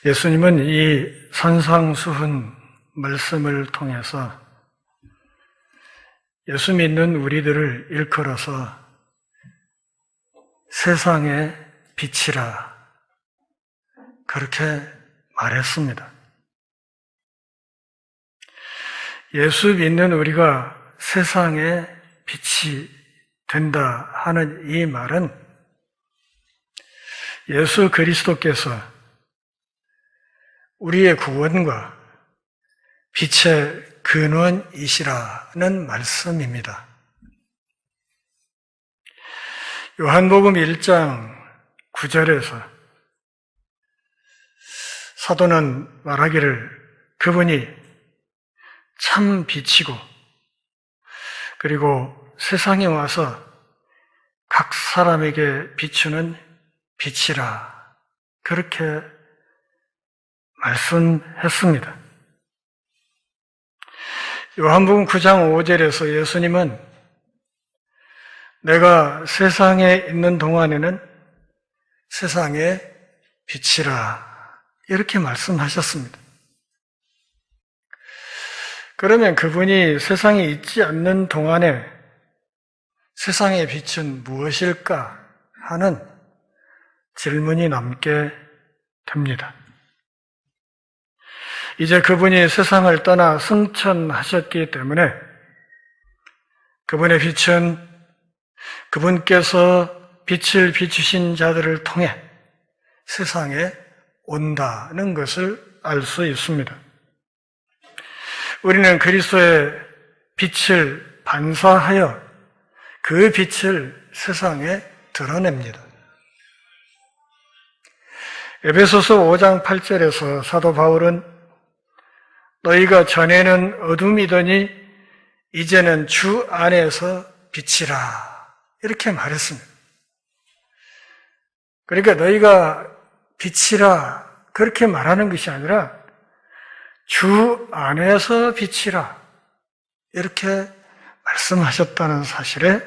예수님은 이 산상수훈 말씀을 통해서 예수 믿는 우리들을 일컬어서 세상의 빛이라 그렇게 말했습니다. 예수 믿는 우리가 세상의 빛이 된다 하는 이 말은 예수 그리스도께서 우리의 구원과 빛의 근원이시라는 말씀입니다. 요한복음 1장 9절에서 사도는 말하기를 그분이 참 빛이고 그리고 세상에 와서 각 사람에게 비추는 빛이라 그렇게 말씀했습니다. 요한복음 9장 5절에서 예수님은 내가 세상에 있는 동안에는 세상의 빛이라 이렇게 말씀하셨습니다. 그러면 그분이 세상에 있지 않는 동안에 세상의 빛은 무엇일까 하는 질문이 남게 됩니다. 이제 그분이 세상을 떠나 승천하셨기 때문에 그분의 빛은 그분께서 빛을 비추신 자들을 통해 세상에 온다는 것을 알 수 있습니다. 우리는 그리스도의 빛을 반사하여 그 빛을 세상에 드러냅니다. 에베소서 5장 8절에서 사도 바울은 너희가 전에는 어둠이더니 이제는 주 안에서 빛이라 이렇게 말했습니다. 그러니까 너희가 빛이라 그렇게 말하는 것이 아니라 주 안에서 빛이라 이렇게 말씀하셨다는 사실에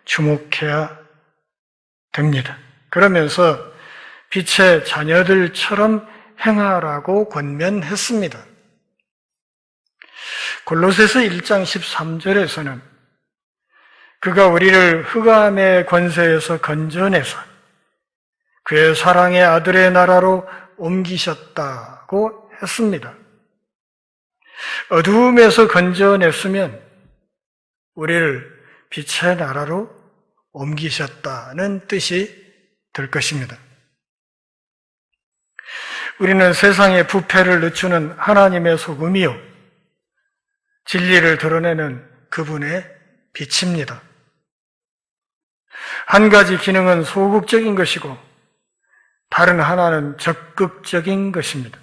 주목해야 됩니다. 그러면서 빛의 자녀들처럼 행하라고 권면했습니다. 골로새서 1장 13절에서는 그가 우리를 흑암의 권세에서 건져내서 그의 사랑의 아들의 나라로 옮기셨다고 했습니다. 어두움에서 건져냈으면 우리를 빛의 나라로 옮기셨다는 뜻이 될 것입니다. 우리는 세상의 부패를 늦추는 하나님의 소금이요 진리를 드러내는 그분의 빛입니다. 한 가지 기능은 소극적인 것이고 다른 하나는 적극적인 것입니다.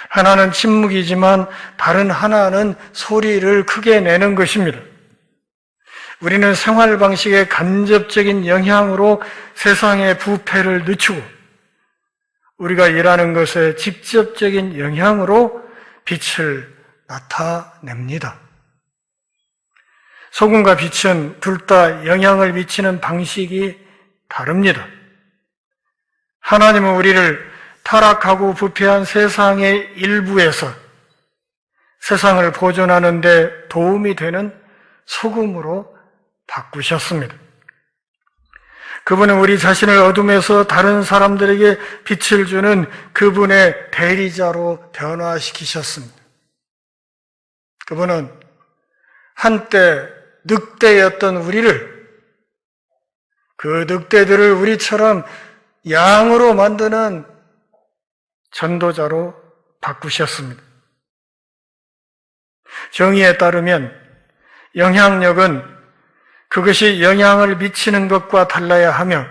하나는 침묵이지만 다른 하나는 소리를 크게 내는 것입니다. 우리는 생활 방식의 간접적인 영향으로 세상의 부패를 늦추고 우리가 일하는 것에 직접적인 영향으로 빛을 나타냅니다. 소금과 빛은 둘 다 영향을 미치는 방식이 다릅니다. 하나님은 우리를 타락하고 부패한 세상의 일부에서 세상을 보존하는 데 도움이 되는 소금으로 바꾸셨습니다. 그분은 우리 자신을 어둠에서 다른 사람들에게 빛을 주는 그분의 대리자로 변화시키셨습니다. 그분은 한때 늑대였던 우리를 그 늑대들을 우리처럼 양으로 만드는 전도자로 바꾸셨습니다. 정의에 따르면 영향력은 그것이 영향을 미치는 것과 달라야 하며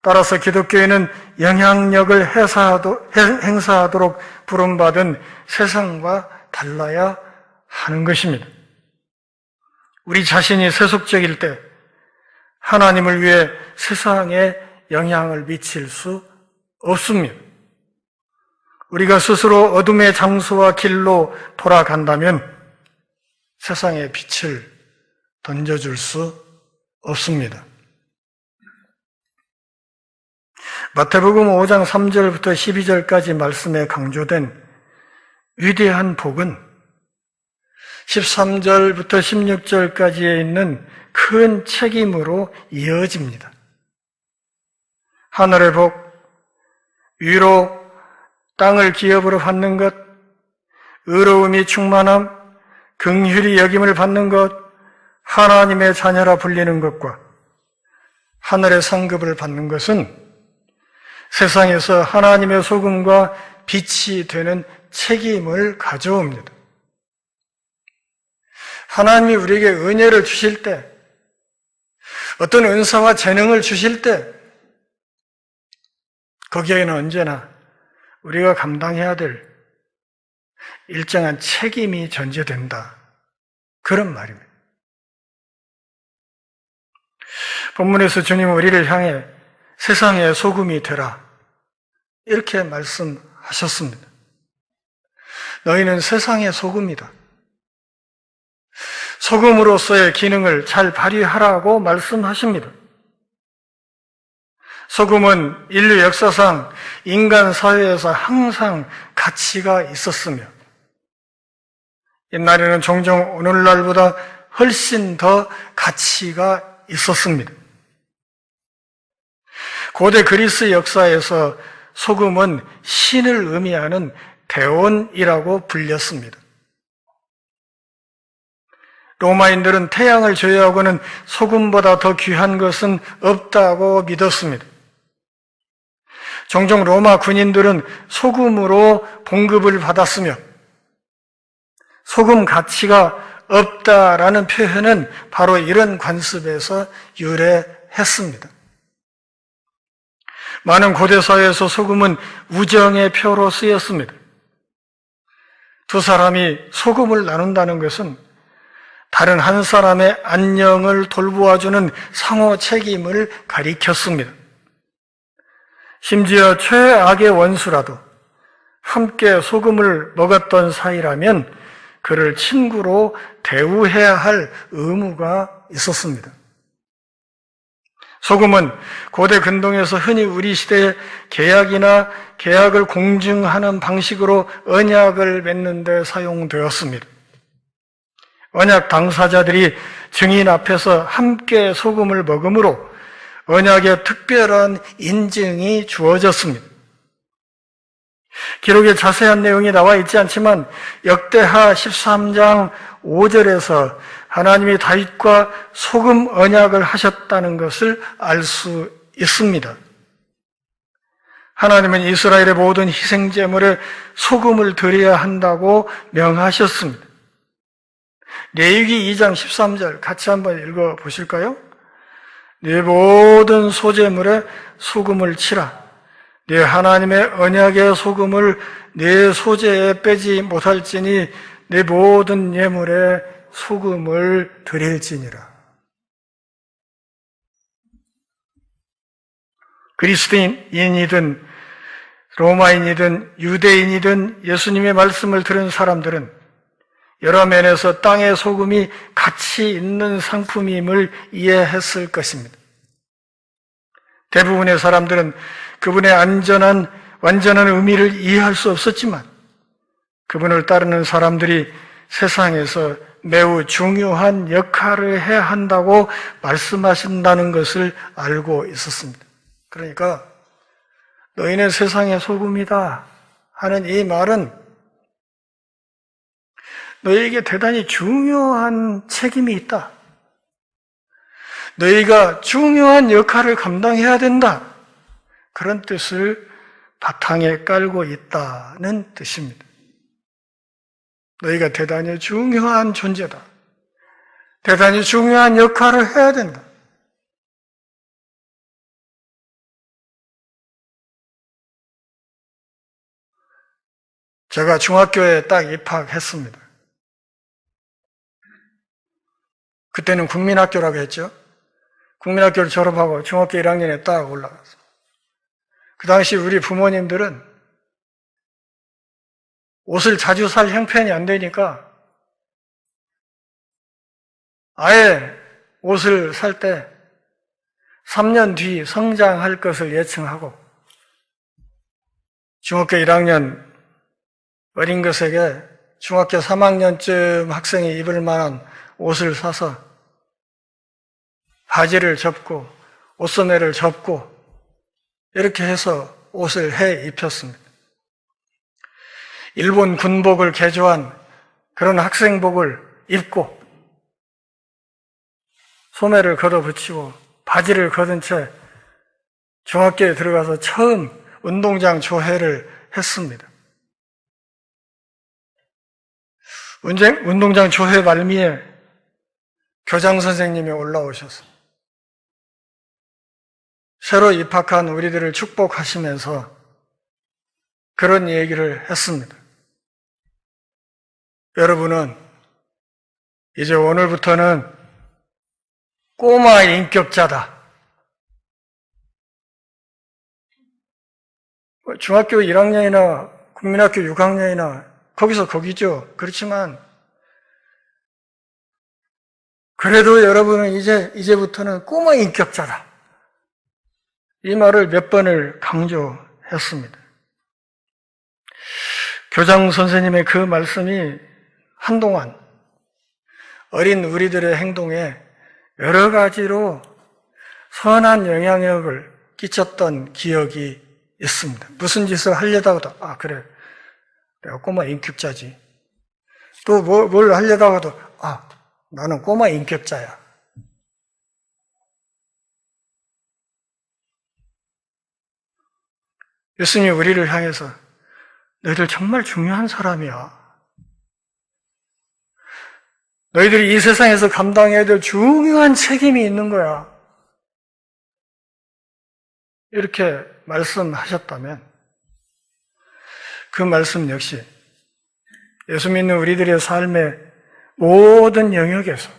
따라서 기독교에는 영향력을 행사하도록 부름받은 세상과 달라야 하는 것입니다. 우리 자신이 세속적일 때 하나님을 위해 세상에 영향을 미칠 수 없습니다. 우리가 스스로 어둠의 장소와 길로 돌아간다면 세상에 빛을 던져줄 수 없습니다. 마태복음 5장 3절부터 12절까지 말씀에 강조된 위대한 복은 13절부터 16절까지에 있는 큰 책임으로 이어집니다. 하늘의 복, 위로 땅을 기업으로 받는 것, 의로움이 충만함, 긍휼히 여김을 받는 것, 하나님의 자녀라 불리는 것과 하늘의 상급을 받는 것은 세상에서 하나님의 소금과 빛이 되는 책임을 가져옵니다. 하나님이 우리에게 은혜를 주실 때, 어떤 은사와 재능을 주실 때, 거기에는 언제나 우리가 감당해야 될 일정한 책임이 전제된다. 그런 말입니다. 본문에서 주님은 우리를 향해 세상의 소금이 되라. 이렇게 말씀하셨습니다. 너희는 세상의 소금이다. 소금으로서의 기능을 잘 발휘하라고 말씀하십니다. 소금은 인류 역사상 인간 사회에서 항상 가치가 있었으며 옛날에는 종종 오늘날보다 훨씬 더 가치가 있었습니다. 고대 그리스 역사에서 소금은 신을 의미하는 대원이라고 불렸습니다. 로마인들은 태양을 제외하고는 소금보다 더 귀한 것은 없다고 믿었습니다. 종종 로마 군인들은 소금으로 봉급을 받았으며 소금 가치가 없다라는 표현은 바로 이런 관습에서 유래했습니다. 많은 고대 사회에서 소금은 우정의 표로 쓰였습니다. 두 사람이 소금을 나눈다는 것은 다른 한 사람의 안녕을 돌보아주는 상호 책임을 가리켰습니다. 심지어 최악의 원수라도 함께 소금을 먹었던 사이라면 그를 친구로 대우해야 할 의무가 있었습니다. 소금은 고대 근동에서 흔히 우리 시대의 계약이나 계약을 공증하는 방식으로 언약을 맺는 데 사용되었습니다. 언약 당사자들이 증인 앞에서 함께 소금을 먹음으로 언약의 특별한 인증이 주어졌습니다. 기록에 자세한 내용이 나와 있지 않지만 역대하 13장 5절에서 하나님이 다윗과 소금 언약을 하셨다는 것을 알 수 있습니다. 하나님은 이스라엘의 모든 희생제물에 소금을 드려야 한다고 명하셨습니다. 레위기 2장 13절 같이 한번 읽어 보실까요? 네 모든 소제물에 소금을 치라. 네 하나님의 언약의 소금을 네 소제에 빼지 못할지니 네 모든 예물에 소금을 드릴지니라. 그리스도인이든 로마인이든 유대인이든 예수님의 말씀을 들은 사람들은 여러 면에서 땅의 소금이 가치 있는 상품임을 이해했을 것입니다. 대부분의 사람들은 그분의 완전한 의미를 이해할 수 없었지만 그분을 따르는 사람들이 세상에서 매우 중요한 역할을 해야 한다고 말씀하신다는 것을 알고 있었습니다. 그러니까 너희는 세상의 소금이다 하는 이 말은 너희에게 대단히 중요한 책임이 있다. 너희가 중요한 역할을 감당해야 된다. 그런 뜻을 바탕에 깔고 있다는 뜻입니다. 너희가 대단히 중요한 존재다. 대단히 중요한 역할을 해야 된다. 제가 중학교에 딱 입학했습니다. 그때는 국민학교라고 했죠. 국민학교를 졸업하고 중학교 1학년에 딱 올라갔어요. 그 당시 우리 부모님들은 옷을 자주 살 형편이 안 되니까 아예 옷을 살 때 3년 뒤 성장할 것을 예측하고 중학교 1학년 어린 것에게 중학교 3학년쯤 학생이 입을 만한 옷을 사서 바지를 접고 옷소매를 접고 이렇게 해서 옷을 해 입혔습니다. 일본 군복을 개조한 그런 학생복을 입고 소매를 걷어붙이고 바지를 걷은 채 중학교에 들어가서 처음 운동장 조회를 했습니다. 운동장 조회 말미에 교장 선생님이 올라오셔서 새로 입학한 우리들을 축복하시면서 그런 얘기를 했습니다. 여러분은 이제 오늘부터는 꼬마 인격자다. 중학교 1학년이나 국민학교 6학년이나 거기서 거기죠. 그렇지만 그래도 여러분은 이제부터는 꼬마 인격자다. 이 말을 몇 번을 강조했습니다. 교장 선생님의 그 말씀이 한동안 어린 우리들의 행동에 여러 가지로 선한 영향력을 끼쳤던 기억이 있습니다. 무슨 짓을 하려다가도 그래, 내가 꼬마 인격자지. 또 뭘 하려다가도 나는 꼬마 인격자야. 예수님이 우리를 향해서 너희들 정말 중요한 사람이야. 너희들이 이 세상에서 감당해야 될 중요한 책임이 있는 거야. 이렇게 말씀하셨다면 그 말씀 역시 예수 믿는 우리들의 삶의 모든 영역에서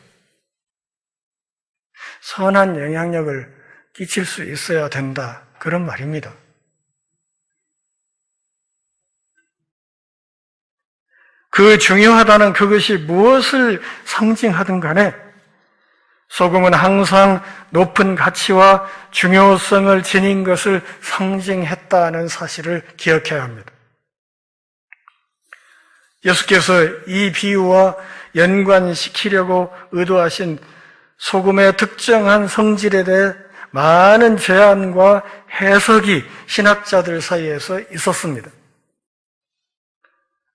선한 영향력을 끼칠 수 있어야 된다. 그런 말입니다. 그 중요하다는 그것이 무엇을 상징하든 간에 소금은 항상 높은 가치와 중요성을 지닌 것을 상징했다는 사실을 기억해야 합니다. 예수께서 이 비유와 연관시키려고 의도하신 소금의 특정한 성질에 대해 많은 제안과 해석이 신학자들 사이에서 있었습니다.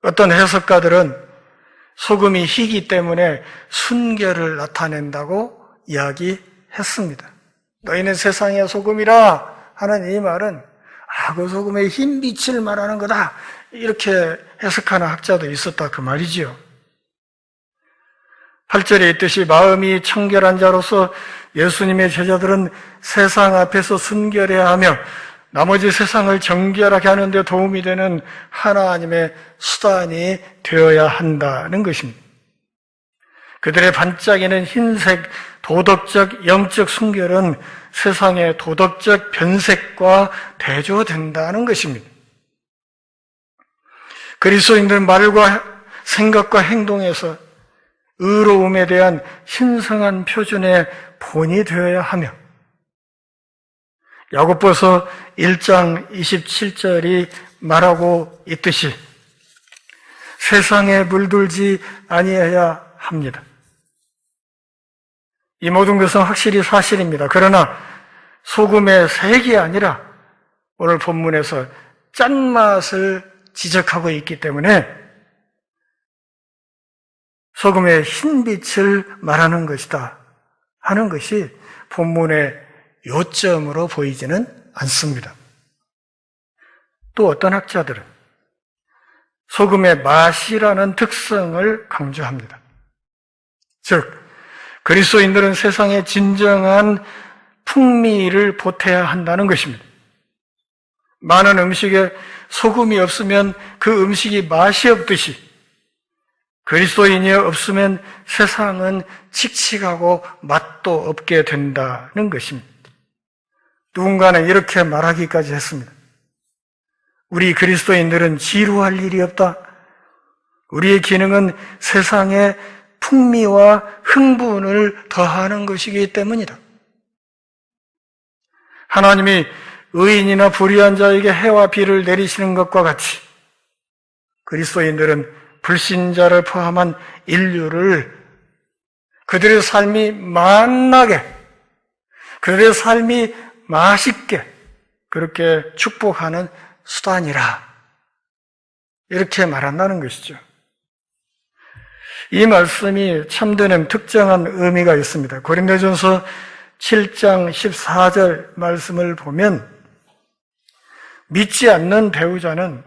어떤 해석가들은 소금이 희기 때문에 순결을 나타낸다고 이야기했습니다. 너희는 세상의 소금이라 하는 이 말은 그 소금의 흰 빛을 말하는 거다. 이렇게 해석하는 학자도 있었다 그 말이지요. 8절에 있듯이 마음이 청결한 자로서 예수님의 제자들은 세상 앞에서 순결해야 하며 나머지 세상을 정결하게 하는 데 도움이 되는 하나님의 수단이 되어야 한다는 것입니다. 그들의 반짝이는 흰색 도덕적 영적 순결은 세상의 도덕적 변색과 대조된다는 것입니다. 그리스도인들은 말과 생각과 행동에서 의로움에 대한 신성한 표준의 본이 되어야 하며 야고보서 1장 27절이 말하고 있듯이 세상에 물들지 아니해야 합니다. 이 모든 것은 확실히 사실입니다. 그러나 소금의 색이 아니라 오늘 본문에서 짠맛을 지적하고 있기 때문에 소금의 흰빛을 말하는 것이다 하는 것이 본문의 요점으로 보이지는 않습니다. 또 어떤 학자들은 소금의 맛이라는 특성을 강조합니다. 즉, 그리스도인들은 세상에 진정한 풍미를 보태야 한다는 것입니다. 많은 음식에 소금이 없으면 그 음식이 맛이 없듯이 그리스도인이 없으면 세상은 칙칙하고 맛도 없게 된다는 것입니다. 누군가는 이렇게 말하기까지 했습니다. 우리 그리스도인들은 지루할 일이 없다. 우리의 기능은 세상의 풍미와 흥분을 더하는 것이기 때문이다. 하나님이 의인이나 불의한 자에게 해와 비를 내리시는 것과 같이 그리스도인들은 불신자를 포함한 인류를 그들의 삶이 만나게, 그들의 삶이 맛있게 그렇게 축복하는 수단이라 이렇게 말한다는 것이죠. 이 말씀이 참되는 특정한 의미가 있습니다. 고린도전서 7장 14절 말씀을 보면 믿지 않는 배우자는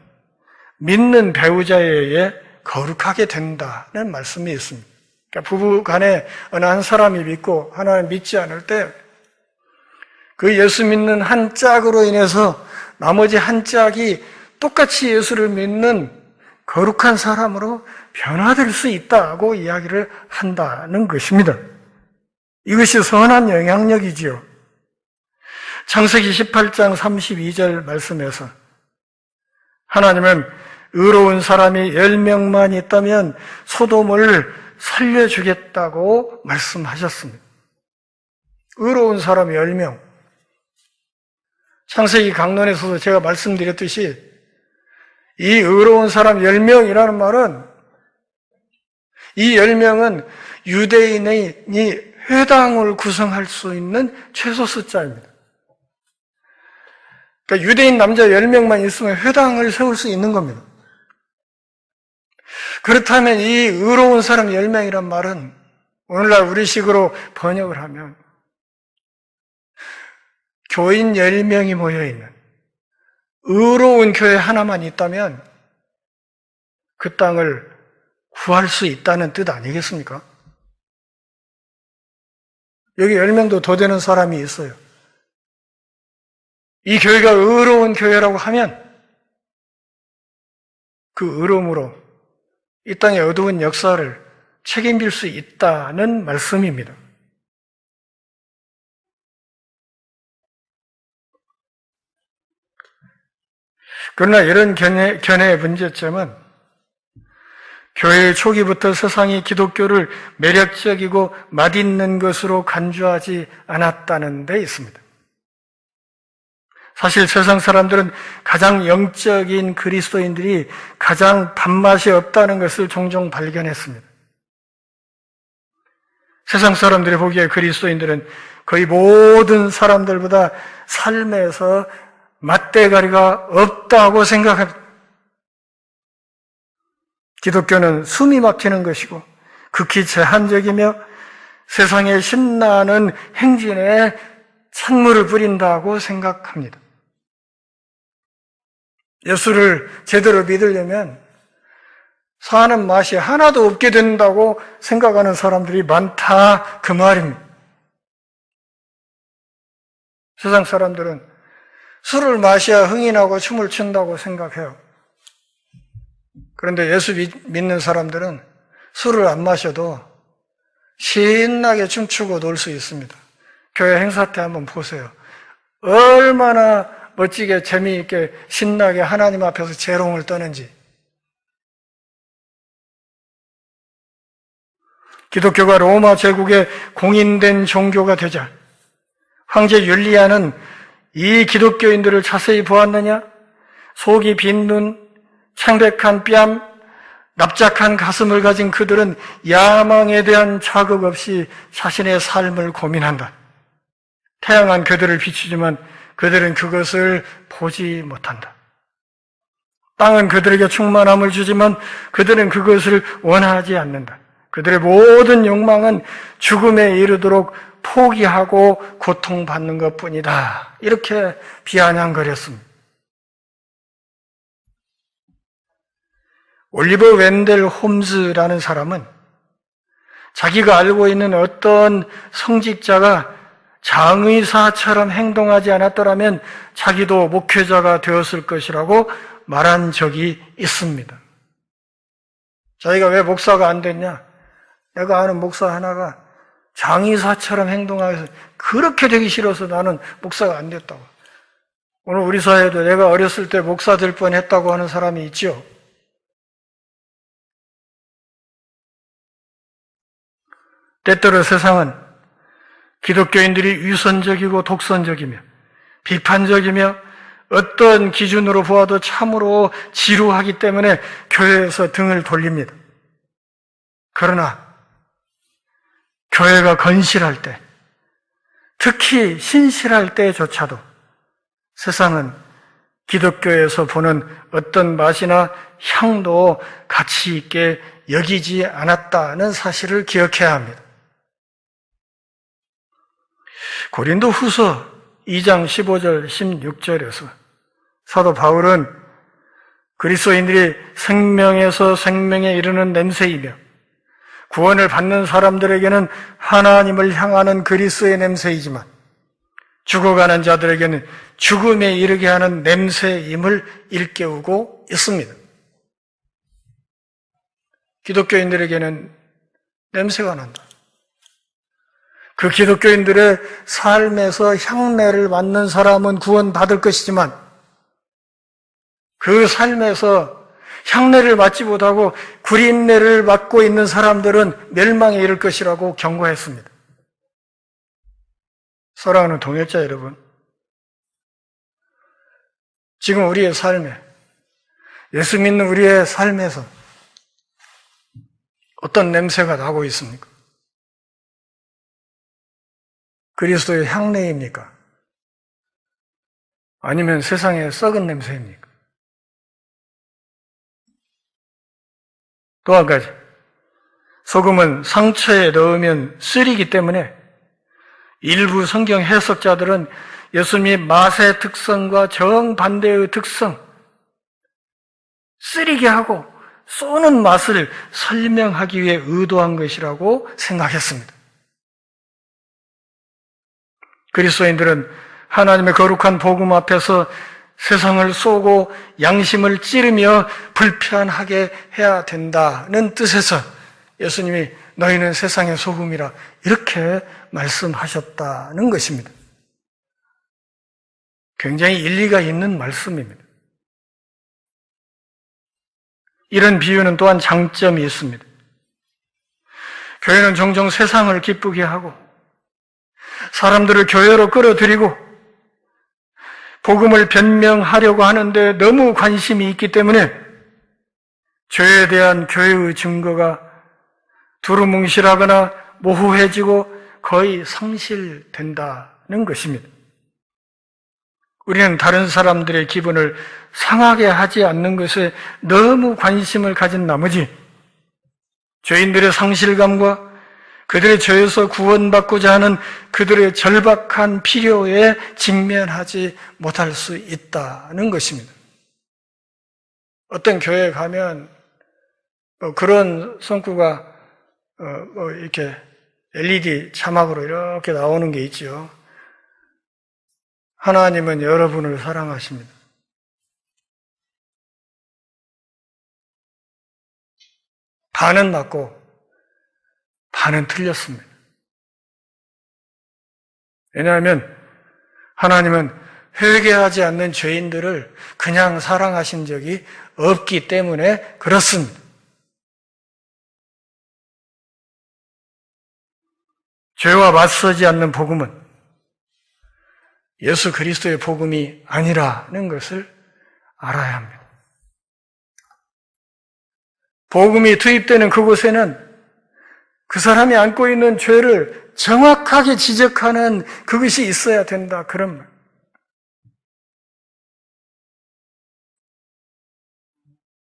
믿는 배우자에 의해 거룩하게 된다는 말씀이 있습니다. 그러니까 부부 간에 어느 한 사람이 믿고 하나는 믿지 않을 때 그 예수 믿는 한 짝으로 인해서 나머지 한 짝이 똑같이 예수를 믿는 거룩한 사람으로 변화될 수 있다고 이야기를 한다는 것입니다. 이것이 선한 영향력이지요. 창세기 18장 32절 말씀에서 하나님은 의로운 사람이 10명만 있다면 소돔을 살려주겠다고 말씀하셨습니다. 의로운 사람이 10명. 창세기 강론에서도 제가 말씀드렸듯이 이 의로운 사람 10명이라는 말은 이 10명은 유대인이 회당을 구성할 수 있는 최소 숫자입니다. 그러니까 유대인 남자 10명만 있으면 회당을 세울 수 있는 겁니다. 그렇다면 이 의로운 사람 10명이란 말은 오늘날 우리식으로 번역을 하면 교인 10명이 모여있는 의로운 교회 하나만 있다면 그 땅을 구할 수 있다는 뜻 아니겠습니까? 여기 10명도 더 되는 사람이 있어요. 이 교회가 의로운 교회라고 하면 그 의로움으로 이 땅의 어두운 역사를 책임질 수 있다는 말씀입니다. 그러나 이런 견해의 문제점은 교회의 초기부터 세상이 기독교를 매력적이고 맛있는 것으로 간주하지 않았다는 데 있습니다. 사실 세상 사람들은 가장 영적인 그리스도인들이 가장 단맛이 없다는 것을 종종 발견했습니다. 세상 사람들이 보기에 그리스도인들은 거의 모든 사람들보다 삶에서 맛대가리가 없다고 생각합니다. 기독교는 숨이 막히는 것이고 극히 제한적이며 세상에 신나는 행진에 찬물을 뿌린다고 생각합니다. 예수를 제대로 믿으려면 사는 맛이 하나도 없게 된다고 생각하는 사람들이 많다 그 말입니다. 세상 사람들은 술을 마셔야 흥이 나고 춤을 춘다고 생각해요. 그런데 예수 믿는 사람들은 술을 안 마셔도 신나게 춤추고 놀 수 있습니다. 교회 행사 때 한번 보세요. 얼마나 멋지게 재미있게 신나게 하나님 앞에서 재롱을 떠는지. 기독교가 로마 제국의 공인된 종교가 되자 황제 율리아는 이 기독교인들을 자세히 보았느냐? 속이 빈 눈, 창백한 뺨, 납작한 가슴을 가진 그들은 야망에 대한 자극 없이 자신의 삶을 고민한다. 태양은 그들을 비추지만 그들은 그것을 보지 못한다. 땅은 그들에게 충만함을 주지만 그들은 그것을 원하지 않는다. 그들의 모든 욕망은 죽음에 이르도록 포기하고 고통받는 것뿐이다. 이렇게 비아냥거렸습니다. 올리버 웬델 홈즈라는 사람은 자기가 알고 있는 어떤 성직자가 장의사처럼 행동하지 않았더라면 자기도 목회자가 되었을 것이라고 말한 적이 있습니다. 자기가 왜 목사가 안 됐냐? 내가 아는 목사 하나가 장의사처럼 행동해서 그렇게 되기 싫어서 나는 목사가 안 됐다고. 오늘 우리 사회에도 내가 어렸을 때 목사 될 뻔했다고 하는 사람이 있죠. 때때로 세상은 기독교인들이 위선적이고 독선적이며 비판적이며 어떤 기준으로 보아도 참으로 지루하기 때문에 교회에서 등을 돌립니다. 그러나 교회가 건실할 때, 특히 신실할 때조차도 세상은 기독교에서 보는 어떤 맛이나 향도 가치 있게 여기지 않았다는 사실을 기억해야 합니다. 고린도 후서 2장 15절 16절에서 사도 바울은 그리스도인들이 생명에서 생명에 이르는 냄새이며 구원을 받는 사람들에게는 하나님을 향하는 그리스도의 냄새이지만 죽어가는 자들에게는 죽음에 이르게 하는 냄새임을 일깨우고 있습니다. 기독교인들에게는 냄새가 난다. 그 기독교인들의 삶에서 향내를 맡는 사람은 구원받을 것이지만 그 삶에서 향내를 맡지 못하고 구린내를 맡고 있는 사람들은 멸망에 이를 것이라고 경고했습니다. 사랑하는 동역자 여러분, 지금 우리의 삶에, 예수 믿는 우리의 삶에서 어떤 냄새가 나고 있습니까? 그리스도의 향내입니까? 아니면 세상의 썩은 냄새입니까? 또 한 가지, 소금은 상처에 넣으면 쓰리기 때문에 일부 성경 해석자들은 예수님의 맛의 특성과 정반대의 특성, 쓰리게 하고 쏘는 맛을 설명하기 위해 의도한 것이라고 생각했습니다. 그리스도인들은 하나님의 거룩한 복음 앞에서 세상을 쏘고 양심을 찌르며 불편하게 해야 된다는 뜻에서 예수님이 너희는 세상의 소금이라 이렇게 말씀하셨다는 것입니다. 굉장히 일리가 있는 말씀입니다. 이런 비유는 또한 장점이 있습니다. 교회는 종종 세상을 기쁘게 하고 사람들을 교회로 끌어들이고 복음을 변명하려고 하는데 너무 관심이 있기 때문에 죄에 대한 교회의 증거가 두루뭉실하거나 모호해지고 거의 상실된다는 것입니다. 우리는 다른 사람들의 기분을 상하게 하지 않는 것에 너무 관심을 가진 나머지 죄인들의 상실감과 그들의 죄에서 구원받고자 하는 그들의 절박한 필요에 직면하지 못할 수 있다는 것입니다. 어떤 교회에 가면 그런 성구가 이렇게 LED 자막으로 이렇게 나오는 게 있죠. 하나님은 여러분을 사랑하십니다. 반은 맞고 반은 틀렸습니다. 왜냐하면 하나님은 회개하지 않는 죄인들을 그냥 사랑하신 적이 없기 때문에 그렇습니다. 죄와 맞서지 않는 복음은 예수 그리스도의 복음이 아니라는 것을 알아야 합니다. 복음이 투입되는 그곳에는 그 사람이 안고 있는 죄를 정확하게 지적하는 그것이 있어야 된다. 그런 말.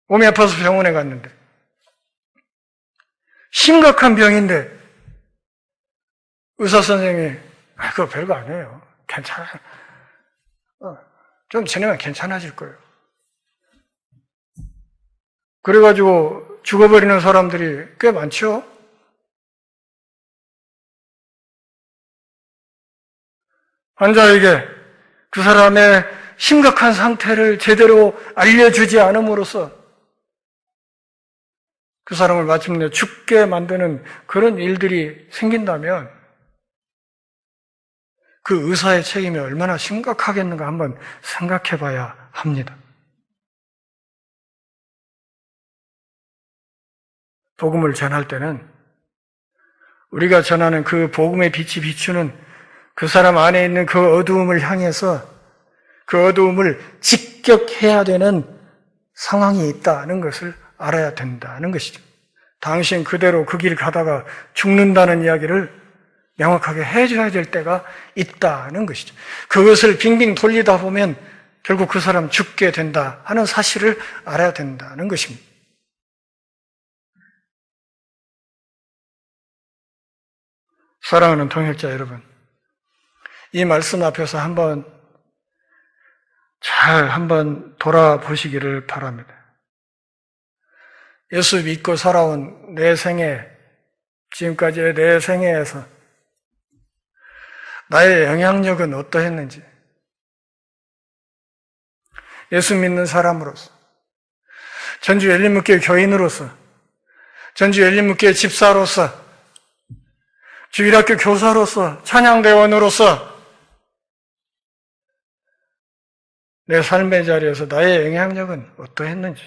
몸이 아파서 병원에 갔는데 심각한 병인데 의사 선생님이 그거 별거 아니에요. 괜찮아요. 좀 지내면 괜찮아질 거예요. 그래가지고 죽어버리는 사람들이 꽤 많죠? 환자에게 그 사람의 심각한 상태를 제대로 알려주지 않음으로써 그 사람을 마침내 죽게 만드는 그런 일들이 생긴다면 그 의사의 책임이 얼마나 심각하겠는가 한번 생각해 봐야 합니다. 복음을 전할 때는 우리가 전하는 그 복음의 빛이 비추는 그 사람 안에 있는 그 어두움을 향해서 그 어두움을 직격해야 되는 상황이 있다는 것을 알아야 된다는 것이죠. 당신 그대로 그 길 가다가 죽는다는 이야기를 명확하게 해줘야 될 때가 있다는 것이죠. 그것을 빙빙 돌리다 보면 결국 그 사람 죽게 된다 하는 사실을 알아야 된다는 것입니다. 사랑하는 동역자 여러분, 이 말씀 앞에서 한번 돌아보시기를 바랍니다. 예수 믿고 살아온 내 생애, 지금까지의 내 생애에서 나의 영향력은 어떠했는지, 예수 믿는 사람으로서, 전주 열린문교회 교인으로서, 전주 열린문교회 집사로서, 주일학교 교사로서, 찬양대원으로서 내 삶의 자리에서 나의 영향력은 어떠했는지,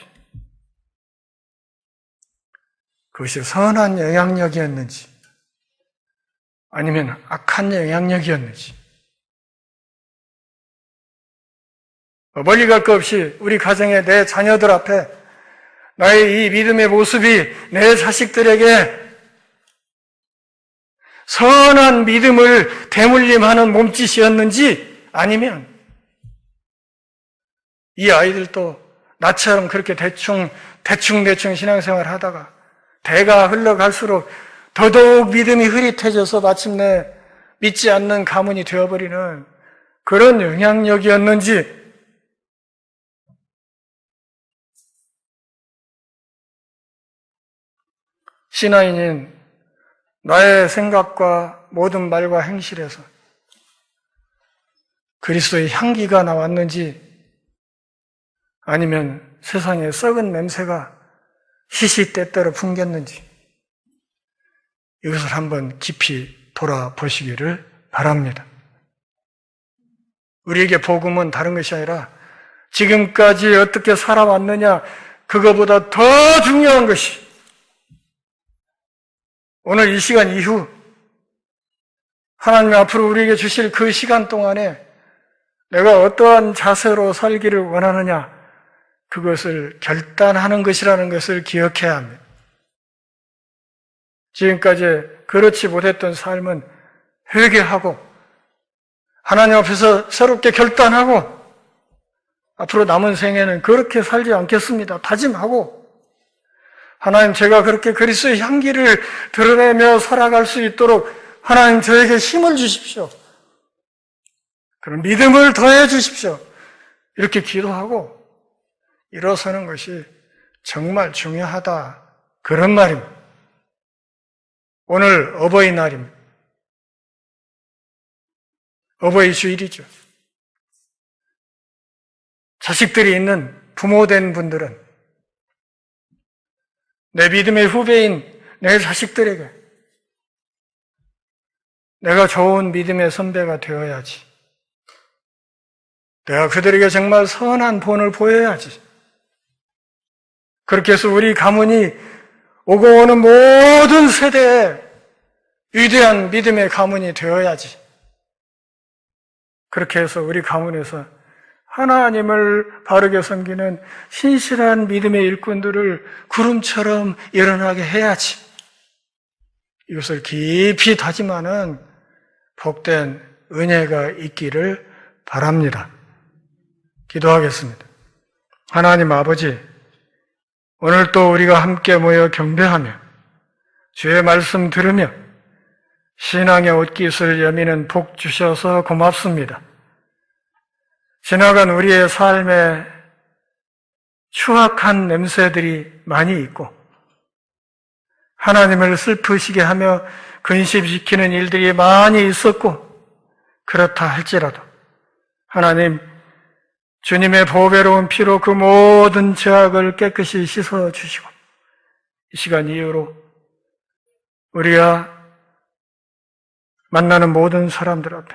그것이 선한 영향력이었는지 아니면 악한 영향력이었는지, 멀리 갈 것 없이 우리 가정의 내 자녀들 앞에 나의 이 믿음의 모습이 내 자식들에게 선한 믿음을 대물림하는 몸짓이었는지, 아니면 이 아이들도 나처럼 그렇게 대충 신앙생활 하다가 대가 흘러갈수록 더더욱 믿음이 흐릿해져서 마침내 믿지 않는 가문이 되어버리는 그런 영향력이었는지, 신앙인인 나의 생각과 모든 말과 행실에서 그리스도의 향기가 나왔는지, 아니면 세상에 썩은 냄새가 시시때때로 풍겼는지, 이것을 한번 깊이 돌아보시기를 바랍니다. 우리에게 복음은 다른 것이 아니라 지금까지 어떻게 살아왔느냐, 그거보다 더 중요한 것이 오늘 이 시간 이후 하나님 앞으로 우리에게 주실 그 시간 동안에 내가 어떠한 자세로 살기를 원하느냐, 그것을 결단하는 것이라는 것을 기억해야 합니다. 지금까지 그렇지 못했던 삶은 회개하고 하나님 앞에서 새롭게 결단하고 앞으로 남은 생애는 그렇게 살지 않겠습니다. 다짐하고 하나님, 제가 그렇게 그리스도의 향기를 드러내며 살아갈 수 있도록 하나님 저에게 힘을 주십시오. 그런 믿음을 더해 주십시오. 이렇게 기도하고 일어서는 것이 정말 중요하다, 그런 말입니다. 오늘 어버이날입니다. 어버이 주일이죠. 자식들이 있는 부모된 분들은 내 믿음의 후배인 내 자식들에게 내가 좋은 믿음의 선배가 되어야지, 내가 그들에게 정말 선한 본을 보여야지, 그렇게 해서 우리 가문이 오고 오는 모든 세대에 위대한 믿음의 가문이 되어야지, 그렇게 해서 우리 가문에서 하나님을 바르게 섬기는 신실한 믿음의 일꾼들을 구름처럼 일어나게 해야지, 이것을 깊이 다짐하는 복된 은혜가 있기를 바랍니다. 기도하겠습니다. 하나님 아버지, 오늘 또 우리가 함께 모여 경배하며 주의 말씀 들으며 신앙의 옷깃을 여미는 복 주셔서 고맙습니다. 지나간 우리의 삶에 추악한 냄새들이 많이 있고 하나님을 슬프시게 하며 근심시키는 일들이 많이 있었고, 그렇다 할지라도 하나님, 주님의 보배로운 피로 그 모든 죄악을 깨끗이 씻어주시고 이 시간 이후로 우리가 만나는 모든 사람들 앞에,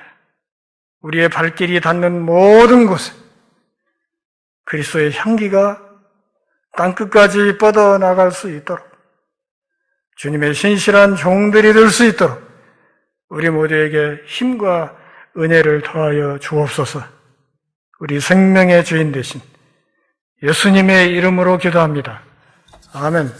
우리의 발길이 닿는 모든 곳에 그리스도의 향기가 땅끝까지 뻗어나갈 수 있도록, 주님의 신실한 종들이 될 수 있도록 우리 모두에게 힘과 은혜를 더하여 주옵소서. 우리 생명의 주인 되신 예수님의 이름으로 기도합니다. 아멘.